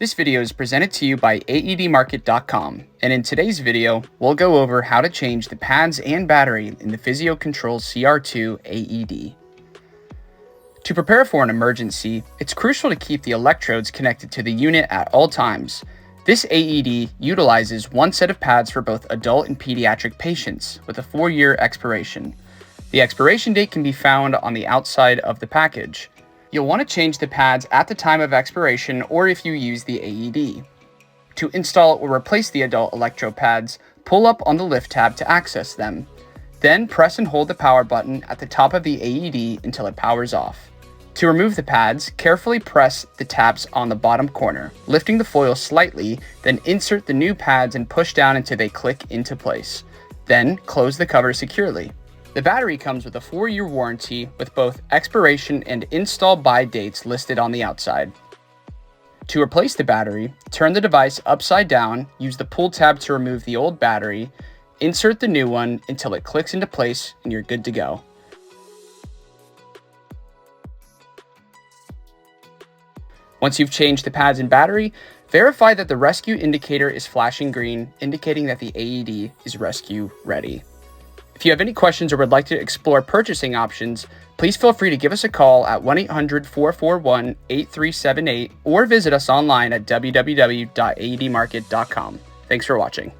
This video is presented to you by AEDmarket.com, and in today's video, we'll go over how to change the pads and battery in the Physio Control CR2 AED. To prepare for an emergency, it's crucial to keep the electrodes connected to the unit at all times. This AED utilizes one set of pads for both adult and pediatric patients with a 4-year expiration. The expiration date can be found on the outside of the package. You'll want to change the pads at the time of expiration or if you use the AED. To install or replace the adult electro pads, pull up on the lift tab to access them. Then press and hold the power button at the top of the AED until it powers off. To remove the pads, carefully press the tabs on the bottom corner, lifting the foil slightly, then insert the new pads and push down until they click into place. Then close the cover securely. The battery comes with a 4-year warranty with both expiration and install by dates listed on the outside. To replace the battery, turn the device upside down, use the pull tab to remove the old battery, insert the new one until it clicks into place and you're good to go. Once you've changed the pads and battery, verify that the rescue indicator is flashing green, indicating that the AED is rescue ready. If you have any questions or would like to explore purchasing options, please feel free to give us a call at 1-800-441-8378 or visit us online at www.aedmarket.com. Thanks for watching.